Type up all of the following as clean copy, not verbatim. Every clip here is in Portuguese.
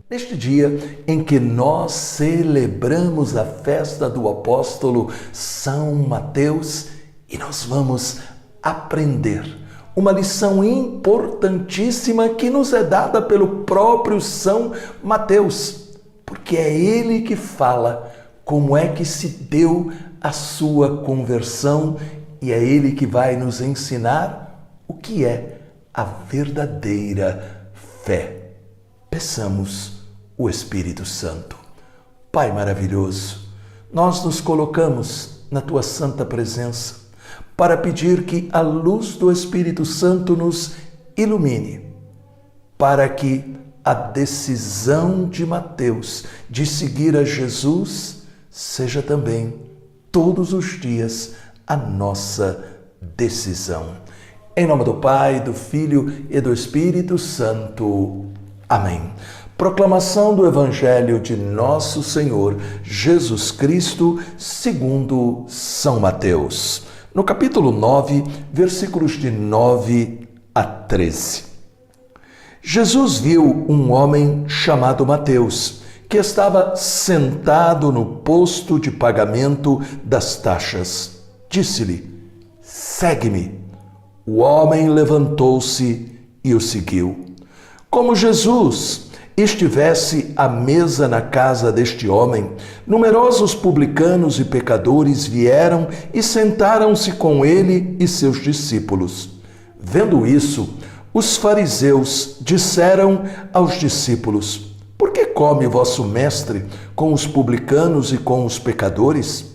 Neste dia em que nós celebramos a festa do apóstolo São Mateus, e nós vamos aprender uma lição importantíssima que nos é dada pelo próprio São Mateus, porque é ele que fala como é que se deu a sua conversão e é ele que vai nos ensinar o que é a verdadeira fé. Peçamos o Espírito Santo. Pai maravilhoso, nós nos colocamos na Tua santa presença para pedir que a luz do Espírito Santo nos ilumine, para que a decisão de Mateus de seguir a Jesus seja também, todos os dias, a nossa decisão. Em nome do Pai, do Filho e do Espírito Santo. Amém. Proclamação do Evangelho de Nosso Senhor Jesus Cristo, segundo São Mateus. No capítulo 9, versículos de 9 a 13. Jesus viu um homem chamado Mateus, que estava sentado no posto de pagamento das taxas. Disse-lhe: segue-me. O homem levantou-se e o seguiu. Como Jesus estivesse à mesa na casa deste homem, numerosos publicanos e pecadores vieram e sentaram-se com ele e seus discípulos. Vendo isso, os fariseus disseram aos discípulos: por que come vosso mestre com os publicanos e com os pecadores?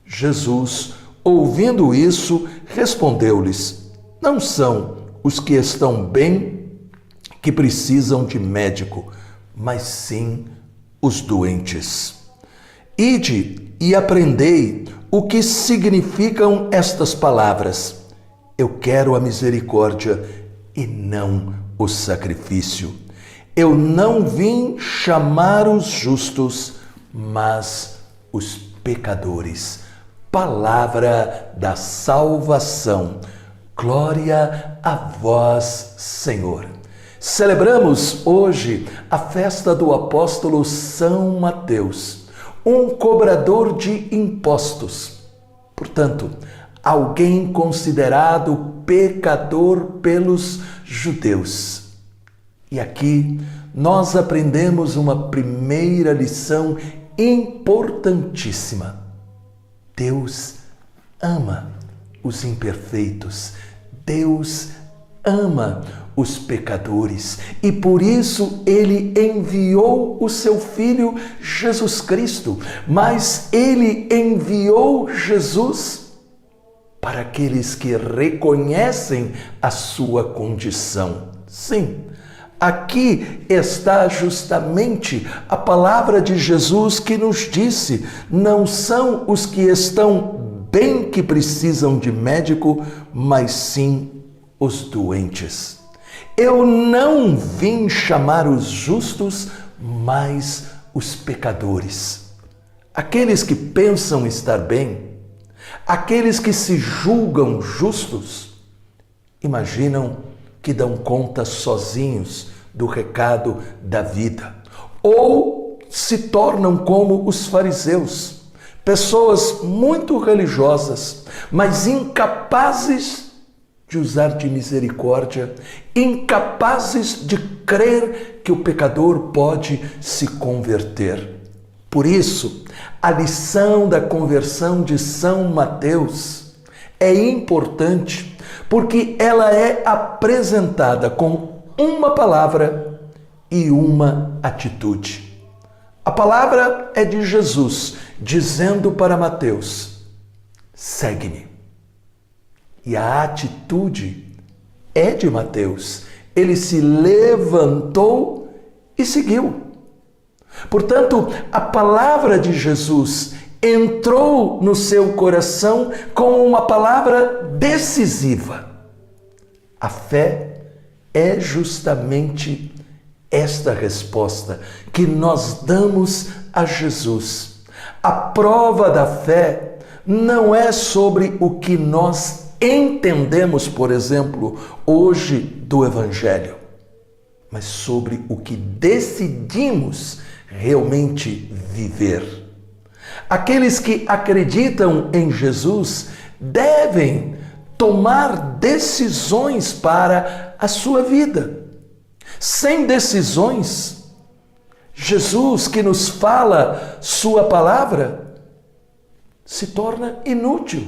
Jesus, ouvindo isso, respondeu-lhes: não são os que estão bem que precisam de médico, mas sim os doentes. Ide e aprendei o que significam estas palavras: eu quero a misericórdia e não o sacrifício. Eu não vim chamar os justos, mas os pecadores. Palavra da salvação. Glória a vós, Senhor. Celebramos hoje a festa do apóstolo São Mateus, um cobrador de impostos. Portanto, alguém considerado pecador pelos judeus. E aqui nós aprendemos uma primeira lição importantíssima. Deus ama os imperfeitos. Deus ama os pecadores e por isso ele enviou o seu Filho Jesus Cristo, mas ele enviou Jesus para aqueles que reconhecem a sua condição. Sim, aqui está justamente a palavra de Jesus que nos disse: não são os que estão bem que precisam de médico, mas sim os doentes. Eu não vim chamar os justos, mas os pecadores. Aqueles que pensam estar bem, aqueles que se julgam justos, imaginam que dão conta sozinhos do recado da vida. Ou se tornam como os fariseus, pessoas muito religiosas, mas incapazes de usar de misericórdia, incapazes de crer que o pecador pode se converter. Por isso, a lição da conversão de São Mateus é importante, porque ela é apresentada com uma palavra e uma atitude. A palavra é de Jesus, dizendo para Mateus: segue-me. E a atitude é de Mateus. Ele se levantou e seguiu. Portanto, a palavra de Jesus entrou no seu coração com uma palavra decisiva. A fé é justamente esta resposta que nós damos a Jesus. A prova da fé não é sobre o que nós entendemos, por exemplo, hoje do Evangelho, mas sobre o que decidimos realmente viver. Aqueles que acreditam em Jesus devem tomar decisões para a sua vida. Sem decisões, Jesus, que nos fala sua palavra, se torna inútil.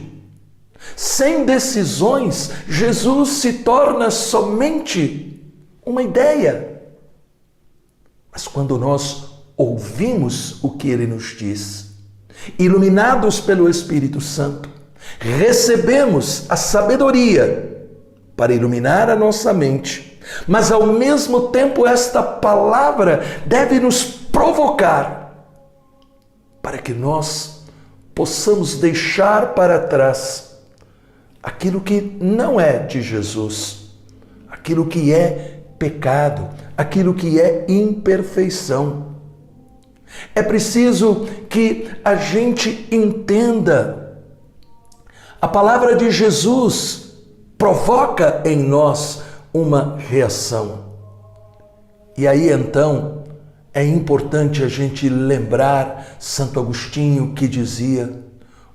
Sem decisões, Jesus se torna somente uma ideia. Mas quando nós ouvimos o que ele nos diz, iluminados pelo Espírito Santo, recebemos a sabedoria para iluminar a nossa mente, mas ao mesmo tempo esta palavra deve nos provocar para que nós possamos deixar para trás aquilo que não é de Jesus, aquilo que é pecado, aquilo que é imperfeição. É preciso que a gente entenda. A palavra de Jesus provoca em nós uma reação. E aí então é importante a gente lembrar Santo Agostinho, que dizia: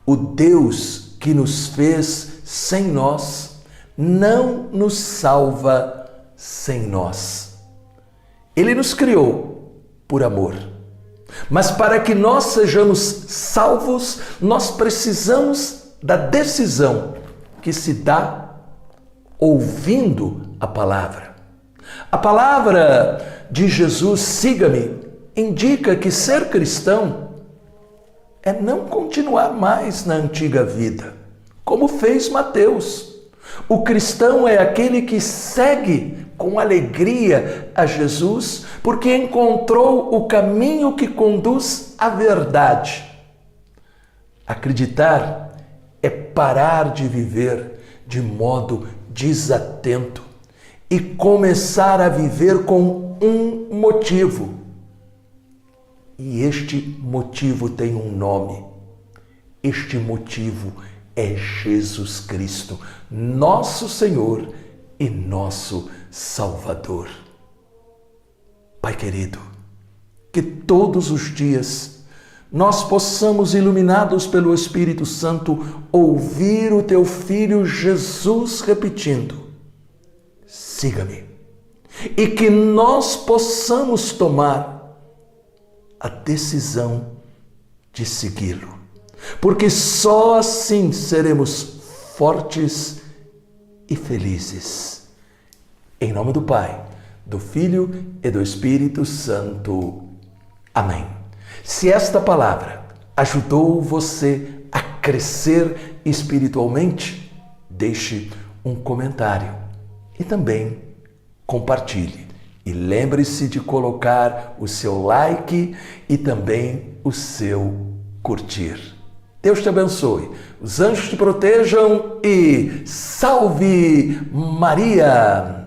o Deus que nos fez sem nós não nos salva sem nós. Ele nos criou por amor. Mas para que nós sejamos salvos, nós precisamos da decisão que se dá ouvindo a palavra. A palavra de Jesus, siga-me, indica que ser cristão é não continuar mais na antiga vida, como fez Mateus. O cristão é aquele que segue com alegria a Jesus, porque encontrou o caminho que conduz à verdade. Acreditar é parar de viver de modo desatento e começar a viver com um motivo. E este motivo tem um nome. Este motivo é Jesus Cristo, nosso Senhor e nosso Salvador. Pai querido, que todos os dias nós possamos, iluminados pelo Espírito Santo, ouvir o Teu Filho Jesus repetindo: siga-me. E que nós possamos tomar a decisão de segui-lo. Porque só assim seremos fortes e felizes. Em nome do Pai, do Filho e do Espírito Santo. Amém. Se esta palavra ajudou você a crescer espiritualmente, deixe um comentário e também compartilhe. E lembre-se de colocar o seu like e também o seu curtir. Deus te abençoe, os anjos te protejam e salve Maria!